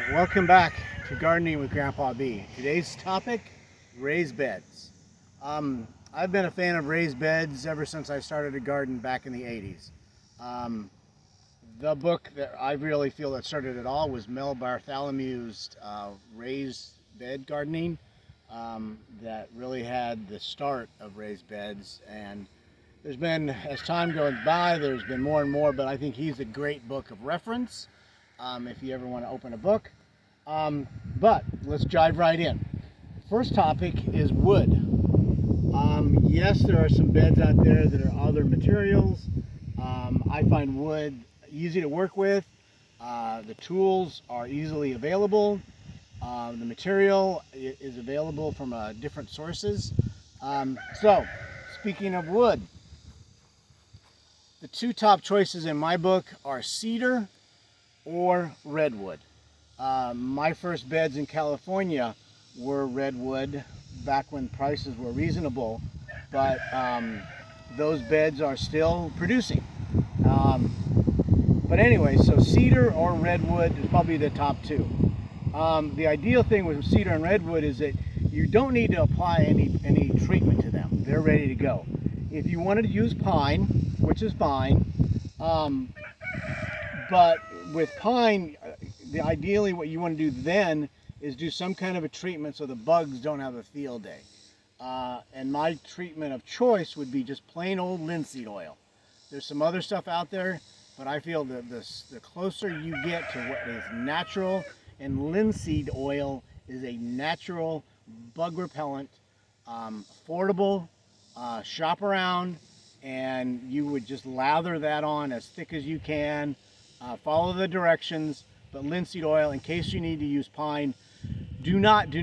right, welcome back to Gardening with Grandpa B. Today's topic, raised beds. I've been a fan of raised beds ever since I started to garden back in the 80s. The book that I really feel that started it all was Mel Bartholomew's Raised Bed Gardening, that really had the start of raised beds. And there's been, as time goes by, there's been more and more, but I think he's a great book of reference if you ever want to open a book. But let's dive right in. First topic is wood. Yes, there are some beds out there that are other materials. I find wood easy to work with. The tools are easily available. The material is available from different sources. So, speaking of wood, the two top choices in my book are cedar or redwood. My first beds in California were redwood back when prices were reasonable, but those beds are still producing. But anyway, so cedar or redwood is probably the top two. The ideal thing with cedar and redwood is that you don't need to apply any treatment to them. They're ready to go. If you wanted to use pine, which is fine, but with pine, ideally what you want to do then is do some kind of a treatment so the bugs don't have a field day. And my treatment of choice would be just plain old linseed oil. There's some other stuff out there, but I feel that the closer you get to what is natural, and linseed oil is a natural bug repellent, affordable, shop around, and you would just lather that on as thick as you can, follow the directions. But linseed oil, in case you need to use pine, do not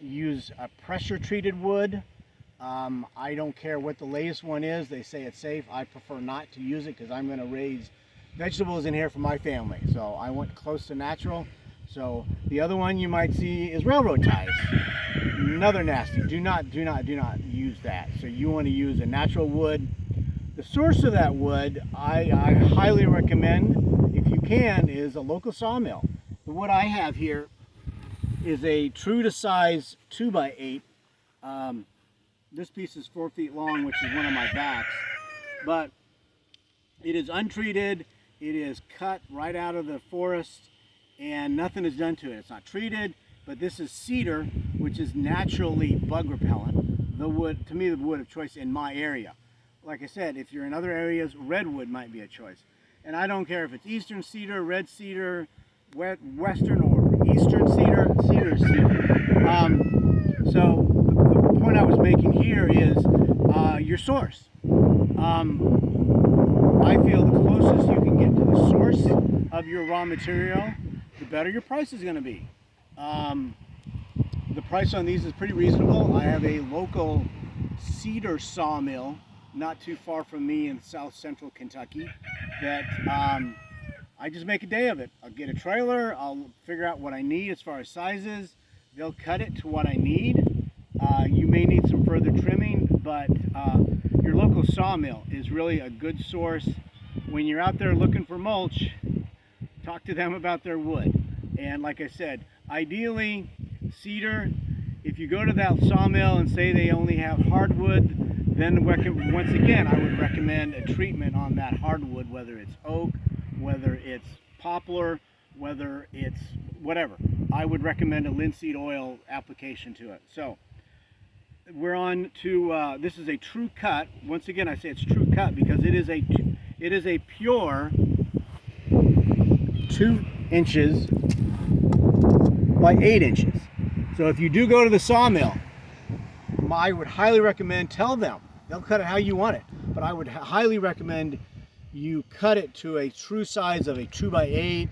use a pressure treated wood. I don't care what the latest one is, they say it's safe. I prefer not to use it because I'm going to raise vegetables in here for my family, so I want close to natural. So the other one you might see is railroad ties. Another nasty. Do not use that. So you want to use a natural wood. The source of that wood, I highly recommend, if you can, is a local sawmill. The wood I have here is a true to size 2x8. This piece is 4 feet long, which is one of my backs, but it is untreated. It is cut right out of the forest and nothing is done to it. It's not treated, but this is cedar, which is naturally bug repellent. The wood, to me, the wood of choice in my area. Like I said, if you're in other areas, redwood might be a choice. And I don't care if it's eastern cedar, red cedar, western or eastern cedar, cedar is cedar. So the point I was making here is your source. I feel the closest you can get to the source of your raw material, the better your price is going to be. The price on these is pretty reasonable. I have a local cedar sawmill not too far from me in south central Kentucky that I just make a day of it. I'll get a trailer, I'll figure out what I need as far as sizes, they'll cut it to what I need. You may need some further trimming, but your local sawmill is really a good source. When you're out there looking for mulch, talk to them about their wood. And like I said, ideally cedar. If you go to that sawmill and say they only have hardwood, then once again I would recommend a treatment on that hardwood, whether it's oak, whether it's poplar, whether it's whatever. I would recommend a linseed oil application to it. So we're on to this is a true cut. Once again, I say it's true cut because it is a pure 2 inches by 8 inches. So if you do go to the sawmill, I would highly recommend, tell them, they'll cut it how you want it, but I would highly recommend you cut it to a true size of a 2x8,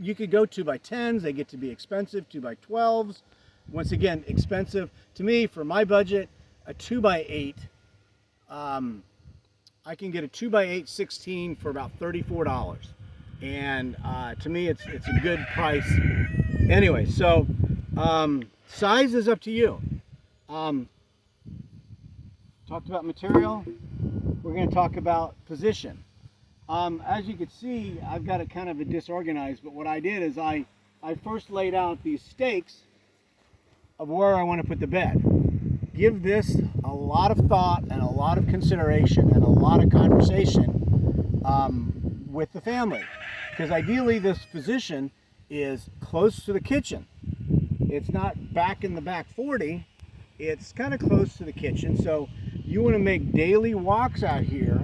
you could go 2x10s, they get to be expensive, 2x12s. Once again, expensive. To me, for my budget, a 2x8, I can get a 2x8 16 for about $34. And to me, it's a good price. Anyway, so size is up to you. Talked about material. We're going to talk about position. As you can see, I've got it kind of disorganized, but what I did is I first laid out these stakes of where I want to put the bed. Give this a lot of thought and a lot of consideration and a lot of conversation with the family, because ideally this position is close to the kitchen. It's not back in the back 40, it's kind of close to the kitchen, so you want to make daily walks out here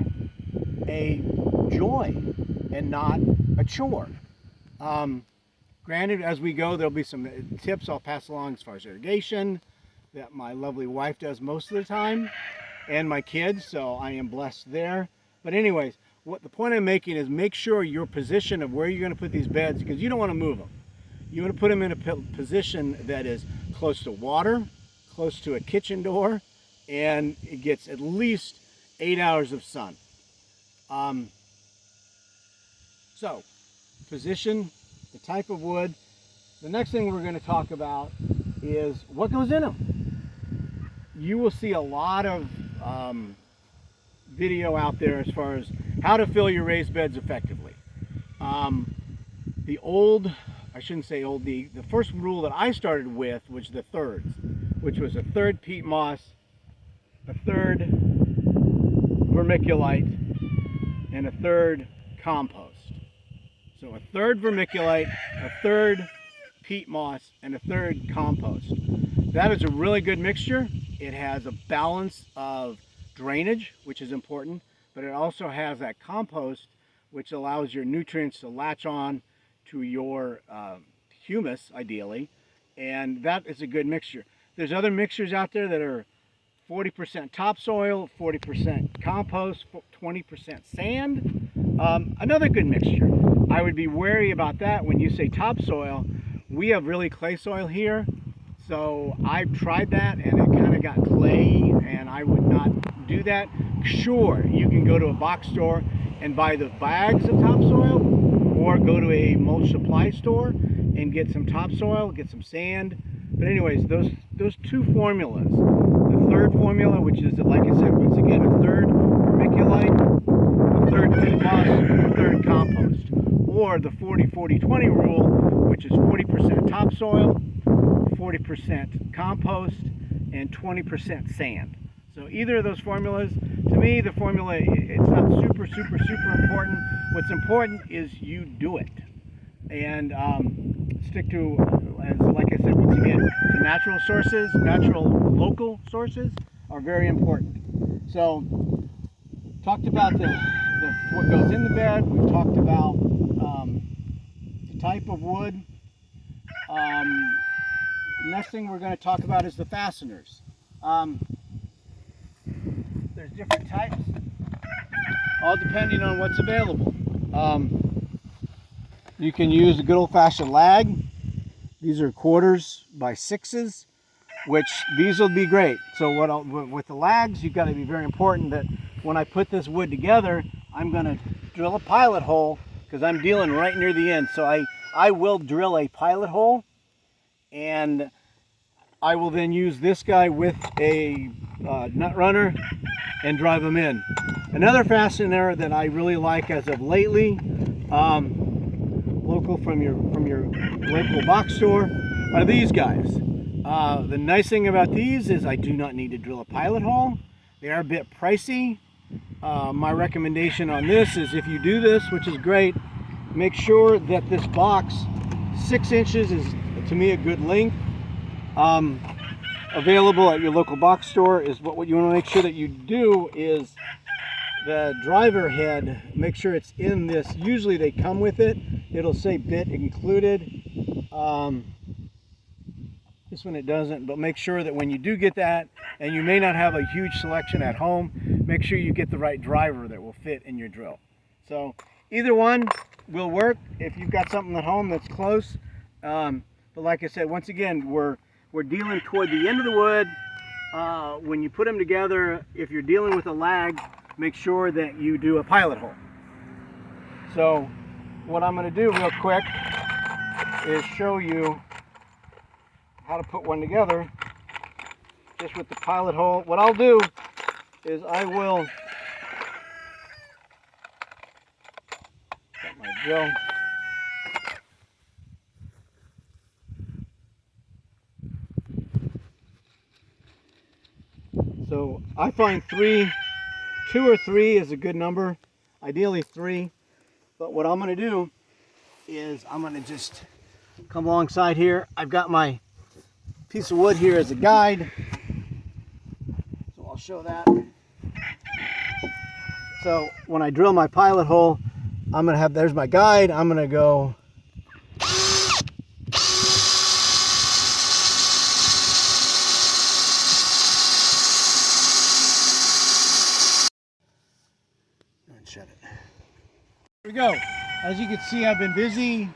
a joy and not a chore. Granted, as we go, there'll be some tips I'll pass along as far as irrigation that my lovely wife does most of the time, and my kids, so I am blessed there. But anyways, what the point I'm making is make sure your position of where you're going to put these beds, because you don't want to move them. You want to put them in a position that is close to water, close to a kitchen door, and it gets at least 8 hours of sun. So, position, the type of wood. The next thing we're going to talk about is what goes in them. You will see a lot of video out there as far as how to fill your raised beds effectively. The first rule that I started with was the thirds, which was a third peat moss, a third vermiculite, and a third compost. So a third vermiculite, a third peat moss, and a third compost. That is a really good mixture. It has a balance of drainage, which is important, but it also has that compost, which allows your nutrients to latch on to your humus, ideally, and that is a good mixture. There's other mixtures out there that are 40% topsoil, 40% compost, 20% sand. Another good mixture. I would be wary about that when you say topsoil. We have really clay soil here, so I've tried that and it kind of got clay, and I would not do that. Sure, you can go to a box store and buy the bags of topsoil, or go to a mulch supply store and get some topsoil, get some sand. But anyways, those two formulas, the third formula, which is, like I said, once again, a third vermiculite, a third peat moss, and a third compost, or the 40-40-20 rule, which is 40% topsoil, 40% compost, and 20% sand. So either of those formulas, to me, the formula, it's not super important. What's important is you do it. And stick to, like I said, once again, to natural sources, natural local sources are very important. So, talked about what goes in the bed. We've talked about the type of wood. Next thing we're going to talk about is the fasteners. There's different types, all depending on what's available. You can use a good old-fashioned lag. These are 1/4 by 6s, which these will be great. So with the lags, you've got to be very important that when I put this wood together, I'm going to drill a pilot hole, because I'm dealing right near the end. So I will drill a pilot hole, and I will then use this guy with a nut runner and drive them in. Another fastener that I really like as of lately, local from your local box store, are these guys. The nice thing about these is I do not need to drill a pilot hole. They are a bit pricey. My recommendation on this is, if you do this, which is great, make sure that this box, 6 inches is, to me, a good length. Available at your local box store is what you want to make sure that you do is the driver head, make sure it's in this. Usually they come with it. It'll say bit included. This one it doesn't, but make sure that when you do get that, and you may not have a huge selection at home, make sure you get the right driver that will fit in your drill. So either one will work if you've got something at home that's close. But like I said, once again, we're dealing toward the end of the wood. When you put them together, if you're dealing with a lag, make sure that you do a pilot hole. So what I'm going to do real quick is show you how to put one together just with the pilot hole. What I'll do is I will drill. So I find 2 or 3 is a good number, ideally 3. But what I'm going to do is I'm going to just come alongside here. I've got my piece of wood here as a guide, so I'll show that. So when I drill my pilot hole, I'm going to have, there's my guide. I'm going to go and shut it. Here we go. As you can see, I've been busy.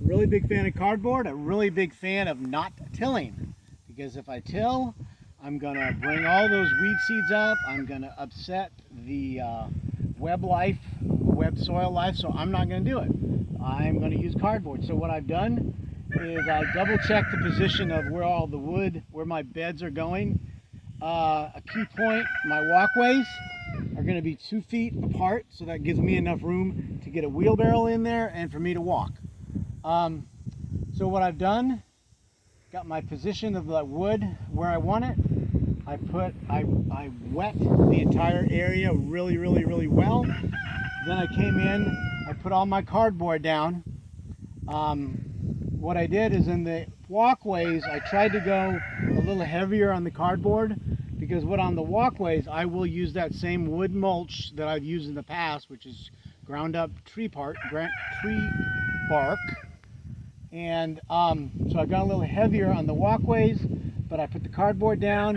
Really big fan of cardboard. A really big fan of not tilling, because if I till, I'm gonna bring all those weed seeds up. I'm gonna upset the web life, web soil life. So I'm not gonna do it. I'm gonna use cardboard. So what I've done is I double check the position of where all the wood, where my beds are going. A key point: my walkways are going to be 2 feet apart, so that gives me enough room to get a wheelbarrow in there and for me to walk. So what I've done, got my position of the wood where I want it. I wet the entire area really well. Then I came in, I put all my cardboard down. What I did is in the walkways, I tried to go a little heavier on the cardboard, because what on the walkways, I will use that same wood mulch that I've used in the past, which is ground up tree bark. And so I got a little heavier on the walkways, but I put the cardboard down.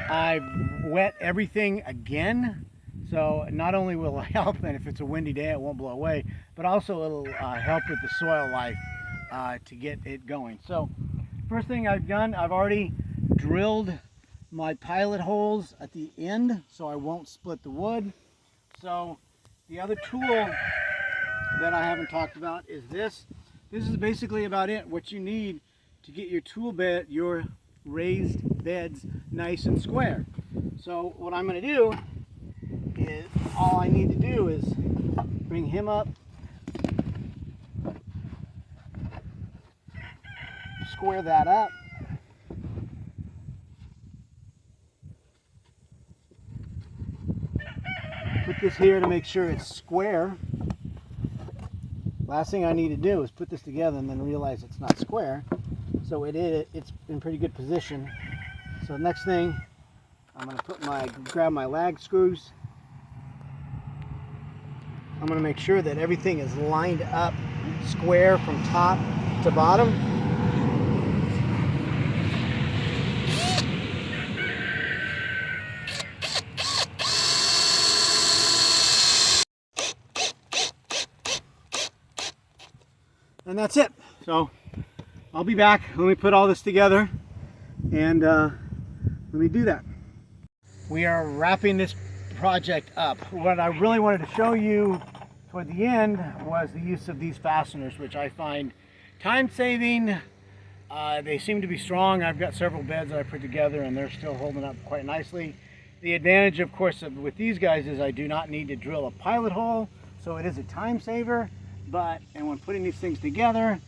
I wet everything again. So not only will it help, and if it's a windy day, it won't blow away, but also it'll help with the soil life to get it going. So first thing I've done, I've already drilled my pilot holes at the end so I won't split the wood. So the other tool that I haven't talked about is this. This is basically about it, what you need to get your tool bed, your raised beds nice and square. So what I'm going to do is, all I need to do is bring him up, square that up, put this here to make sure it's square. Last thing I need to do is put this together and then realize it's not square. So it's in pretty good position. So next thing, I'm going to grab my lag screws. I'm going to make sure that everything is lined up square from top to bottom. And that's it. So I'll be back. Let me put all this together and let me do that. We are wrapping this project up. What I really wanted to show you toward the end was the use of these fasteners, which I find time-saving. They seem to be strong. I've got several beds that I put together and they're still holding up quite nicely. The advantage, of course, with these guys is I do not need to drill a pilot hole, so it is a time saver. And when putting these things together,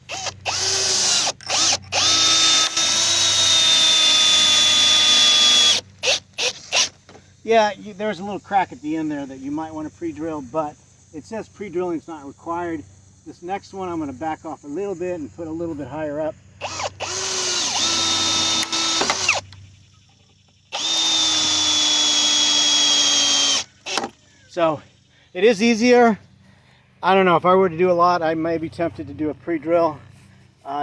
yeah, there's a little crack at the end there that you might want to pre-drill, but it says pre-drilling is not required. This next one I'm going to back off a little bit and put a little bit higher up. So it is easier. I don't know, if I were to do a lot, I may be tempted to do a pre-drill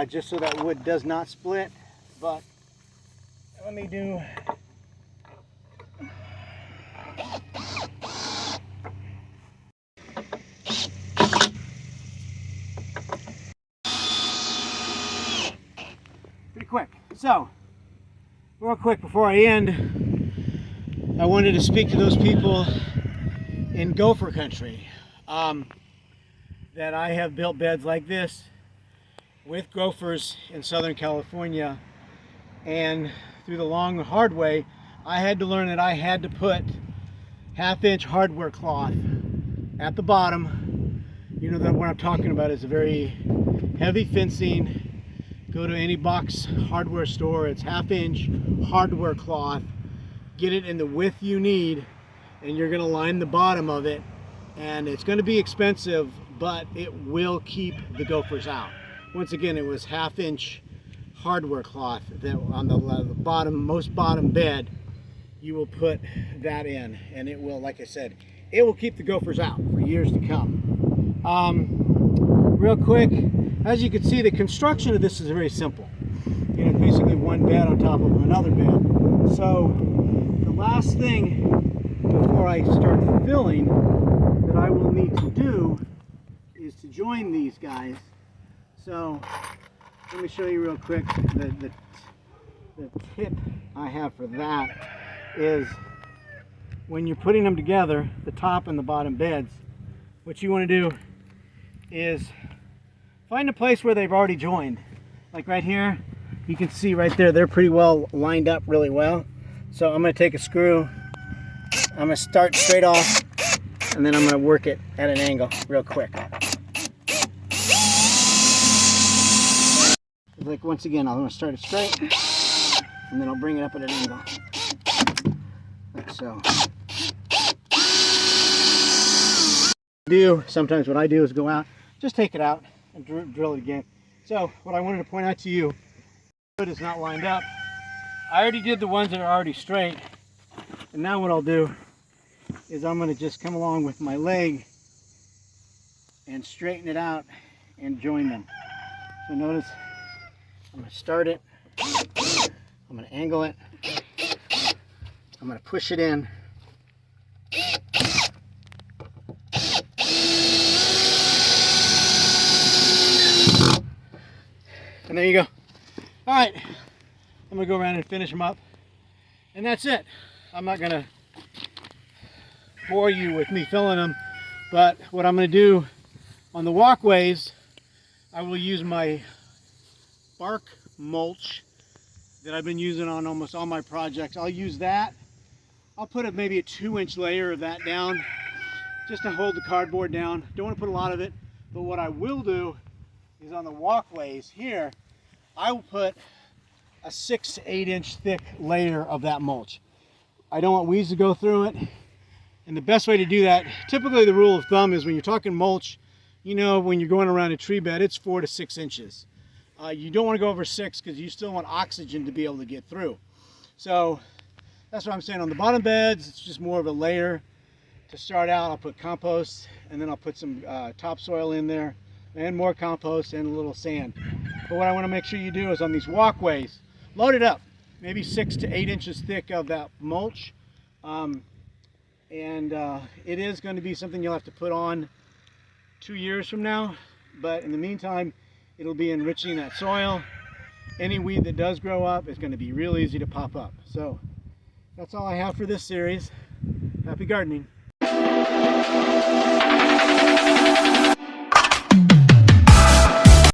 just so that wood does not split. But let me do. Pretty quick. So, real quick before I end, I wanted to speak to those people in gopher country. That I have built beds like this with gophers in Southern California, and through the long hard way I had to learn that I had to put 1/2 inch hardware cloth at the bottom, you know that what I'm talking about is a very heavy fencing. Go to any box hardware store, it's 1/2-inch hardware cloth. Get it in the width you need, and you're going to line the bottom of it, and it's going to be expensive, but it will keep the gophers out. Once again, it was 1/2-inch hardware cloth that on the bottom, most bottom bed, you will put that in, and it will, like I said, it will keep the gophers out for years to come. Real quick, as you can see, the construction of this is very simple. You know, basically one bed on top of another bed. So the last thing before I start filling that I will need to do is to join these guys. So let me show you real quick. The tip I have for that is when you're putting them together, the top and the bottom beds, what you want to do is find a place where they've already joined. Like right here, you can see right there, they're pretty well lined up really well. So I'm going to take a screw, I'm going to start straight off, and then I'm going to work it at an angle real quick. Like once again, I'm going to start it straight, and then I'll bring it up at an angle. Like so. Sometimes what I do is go out, just take it out and drill it again. So what I wanted to point out to you, it is not lined up. I already did the ones that are already straight, and now what I'll do is I'm going to just come along with my leg and straighten it out and join them. So notice I'm going to start it, I'm going to angle it, I'm going to push it in, and there you go. All right, I'm gonna go around and finish them up, and that's it. I'm not gonna bore you with me filling them, but what I'm gonna do on the walkways, I will use my bark mulch that I've been using on almost all my projects. I'll use that. I'll put maybe a 2-inch layer of that down just to hold the cardboard down. Don't want to put a lot of it, but what I will do is on the walkways here, I will put a 6 to 8-inch thick layer of that mulch. I don't want weeds to go through it, and the best way to do that, typically the rule of thumb is when you're talking mulch, you know, when you're going around a tree bed, it's 4 to 6 inches. You don't want to go over 6 because you still want oxygen to be able to get through. So that's what I'm saying. On the bottom beds, it's just more of a layer. To start out, I'll put compost, and then I'll put some topsoil in there, and more compost and a little sand. But what I want to make sure you do is on these walkways, load it up, maybe 6 to 8 inches thick of that mulch. It is going to be something you'll have to put on 2 years from now, but in the meantime, it'll be enriching that soil. Any weed that does grow up is going to be real easy to pop up. So that's all I have for this series. Happy gardening.